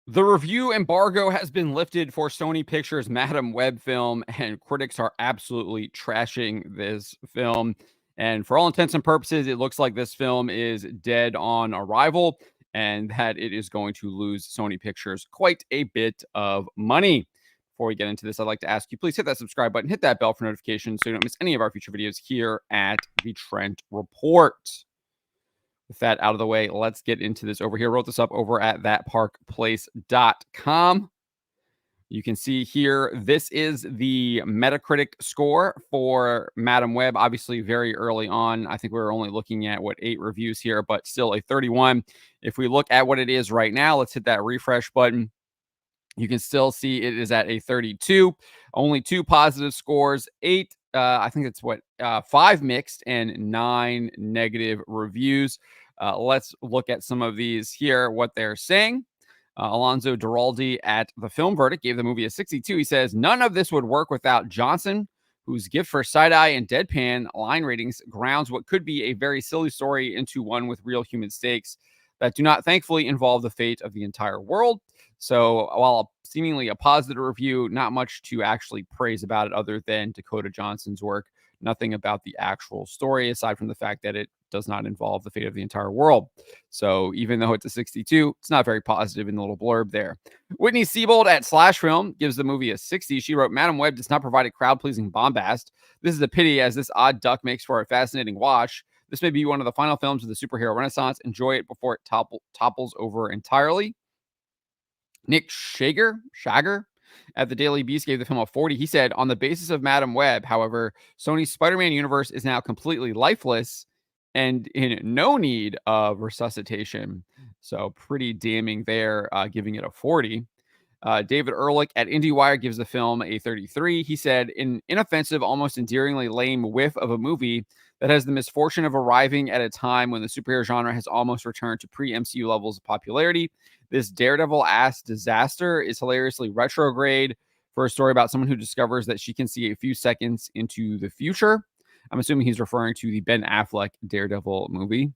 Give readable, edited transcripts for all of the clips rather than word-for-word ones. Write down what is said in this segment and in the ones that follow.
The review embargo has been lifted for Sony Pictures' Madam Web film, and critics are absolutely trashing this film. And for all intents and purposes, it looks like this film is dead on arrival and that it is going to lose Sony Pictures quite a bit of money. Before we get into this, I'd like to ask you, please hit that subscribe button, hit that bell for notifications so you don't miss any of our future videos here at the Trent Report. With that out of the way, let's get into this over here. Wrote this up over at thatparkplace.com. You can see here, this is the Metacritic score for Madam Web. Obviously, very early on. I think we were only looking at, 8 reviews here, but still a 31. If we look at what it is right now, let's hit that refresh button. You can still see it is at a 32. Only 2 positive scores, 8 I think it's 5 mixed and 9 negative reviews. Let's look at some of these here, what they're saying. Alonzo Duraldi at The Film Verdict gave the movie a 62. He says, none of this would work without Johnson, whose gift for side-eye and deadpan line ratings grounds what could be a very silly story into one with real human stakes that do not thankfully involve the fate of the entire world. So while seemingly a positive review, not much to actually praise about it other than Dakota Johnson's work. Nothing about the actual story aside from the fact that it does not involve the fate of the entire world. So even though it's a 62, it's not very positive in the little blurb there. Whitney Seibold at Slash Film gives the movie a 60. She wrote, Madam Web does not provide a crowd-pleasing bombast. This is a pity as this odd duck makes for a fascinating watch. This may be one of the final films of the superhero renaissance. Enjoy it before it topples over entirely. Nick Shager at the Daily Beast gave the film a 40. He said, on the basis of Madam Web, however, Sony's Spider-Man universe is now completely lifeless and in no need of resuscitation. So pretty damning there, giving it a 40. David Ehrlich at IndieWire gives the film a 33. He said, an inoffensive, almost endearingly lame whiff of a movie that has the misfortune of arriving at a time when the superhero genre has almost returned to pre-MCU levels of popularity. This Daredevil-ass disaster is hilariously retrograde for a story about someone who discovers that she can see a few seconds into the future. I'm assuming he's referring to the Ben Affleck Daredevil movie.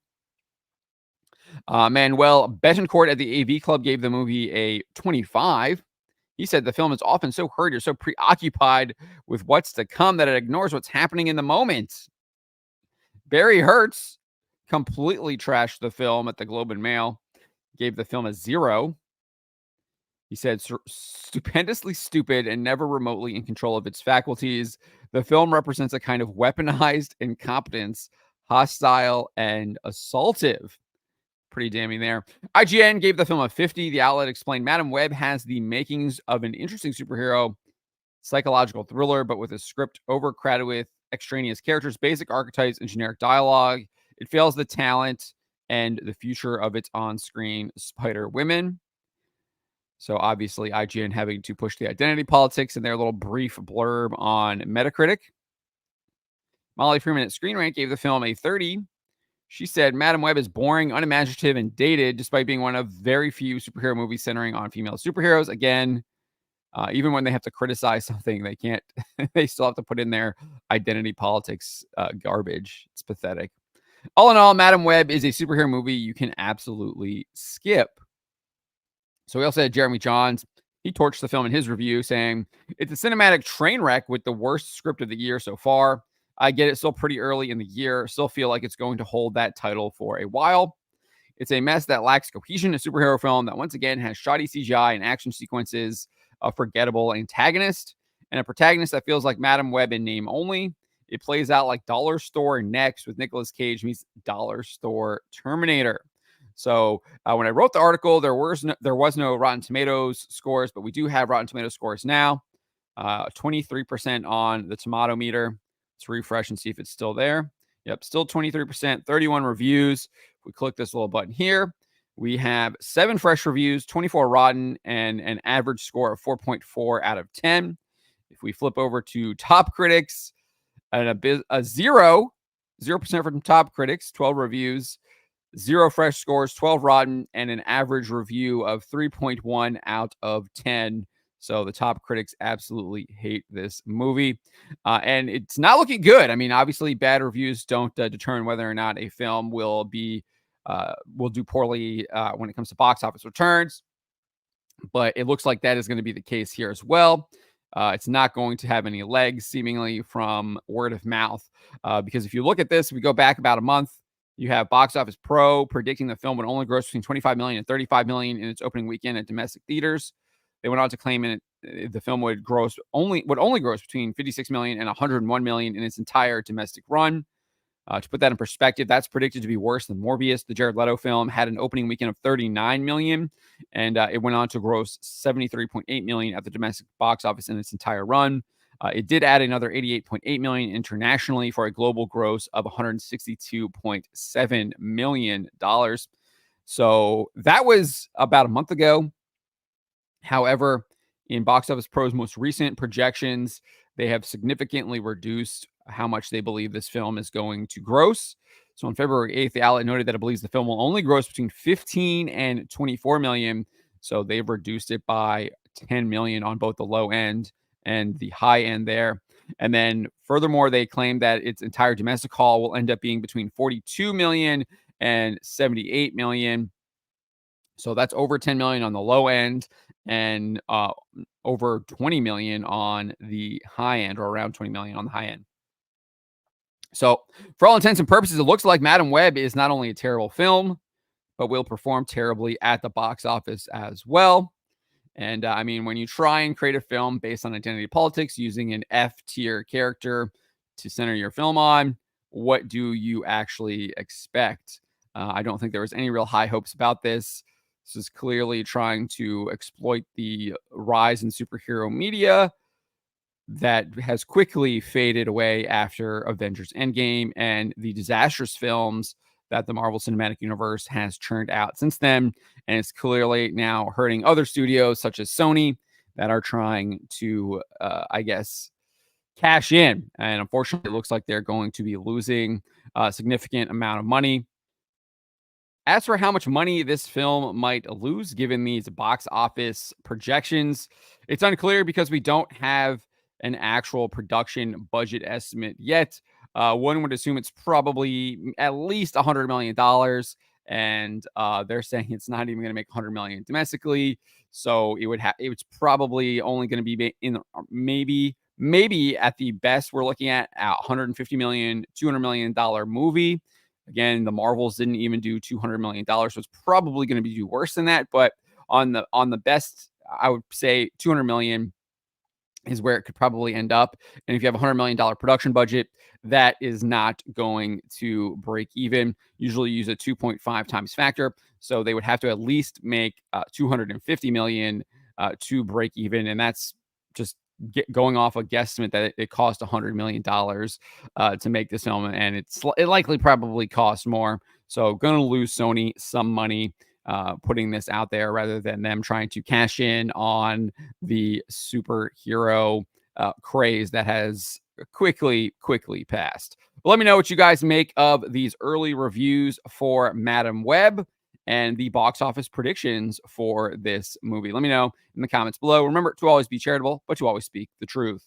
Manuel Betancourt at the AV Club gave the movie a 25. He said the film is often so hurt, you're so preoccupied with what's to come that it ignores what's happening in the moment. Barry Hertz completely trashed the film at the Globe and Mail, gave the film a 0. He said, stupendously stupid and never remotely in control of its faculties. The film represents a kind of weaponized incompetence, hostile and assaultive. Pretty damning there. IGN gave the film a 50. The outlet explained Madam Web has the makings of an interesting superhero psychological thriller, but with a script overcrowded with extraneous characters, basic archetypes, and generic dialogue. It fails the talent and the future of its on-screen Spider Women. So obviously IGN having to push the identity politics in their little brief blurb on Metacritic. Molly Freeman at Screen Rant gave the film a 30. She said, Madam Web is boring, unimaginative, and dated, despite being one of very few superhero movies centering on female superheroes. Again, even when they have to criticize something, they can't, they still have to put in their identity politics garbage. It's pathetic. All in all, Madam Web is a superhero movie you can absolutely skip. So we also had Jeremy Johns. He torched the film in his review, saying, it's a cinematic train wreck with the worst script of the year so far. I get it, still pretty early in the year. Still feel like it's going to hold that title for a while. It's a mess that lacks cohesion, a superhero film that once again has shoddy CGI and action sequences, a forgettable antagonist, and a protagonist that feels like Madam Web in name only. It plays out like Dollar Store Next with Nicolas Cage meets Dollar Store Terminator. So when I wrote the article, there was no Rotten Tomatoes scores, but we do have Rotten Tomatoes scores now. 23% on the tomato meter. Let's refresh and see if it's still there. Yep, still 23%, 31 reviews. If we click this little button here, we have 7 fresh reviews, 24 rotten, and an average score of 4.4 out of 10. If we flip over to top critics, and a 0% from top critics, 12 reviews, 0 fresh scores, 12 rotten, and an average review of 3.1 out of 10. So the top critics absolutely hate this movie. And it's not looking good. I mean, obviously, bad reviews don't determine whether or not a film will do poorly when it comes to box office returns. but it looks like that is going to be the case here as well. It's not going to have any legs, seemingly from word of mouth, because if you look at this, we go back about a month. You have Box Office Pro predicting the film would only gross between 25 million and 35 million in its opening weekend at domestic theaters. They went on to claim the film would only gross between 56 million and 101 million in its entire domestic run. To put that in perspective, that's predicted to be worse than Morbius. The Jared Leto film had an opening weekend of 39 million, and it went on to gross 73.8 million at the domestic box office in its entire run. It did add another 88.8 million internationally for a global gross of 162.7 million dollars. So that was about a month ago. However, in Box Office Pro's most recent projections, they have significantly reduced how much they believe this film is going to gross. So on February 8th, the outlet noted that it believes the film will only gross between 15 and 24 million. So they've reduced it by 10 million on both the low end and the high end there. And then furthermore, they claim that its entire domestic haul will end up being between 42 million and 78 million. So that's over 10 million on the low end and over 20 million on the high end, or around 20 million on the high end. So for all intents and purposes, it looks like Madam Web is not only a terrible film, but will perform terribly at the box office as well. And I mean, when you try and create a film based on identity politics using an F tier character to center your film on, what do you actually expect? I don't think there was any real high hopes about this. This is clearly trying to exploit the rise in superhero media that has quickly faded away after Avengers Endgame and the disastrous films that the Marvel Cinematic Universe has churned out since then. And it's clearly now hurting other studios such as Sony that are trying to, I guess, cash in. And unfortunately, it looks like they're going to be losing a significant amount of money. As for how much money this film might lose given these box office projections, it's unclear because we don't have an actual production budget estimate yet. One would assume it's probably at least $100 million. And they're saying it's not even going to make 100 million domestically. So it's probably only going to be in maybe at the best, we're looking at a 150 million, $200 million movie. Again, the Marvels didn't even do $200 million, so it's probably going to be worse than that. But on the best, I would say 200 million is where it could probably end up. And if you have a $100 million production budget, that is not going to break even. Usually use a 2.5 times factor. So they would have to at least make 250 million to break even. And that's just going off a guesstimate that it cost $100 million to make this film. And it likely probably cost more. So going to lose Sony some money putting this out there rather than them trying to cash in on the superhero craze that has quickly passed. But let me know what you guys make of these early reviews for Madam Web and the box office predictions for this movie. Let me know in the comments below. Remember to always be charitable, but to always speak the truth.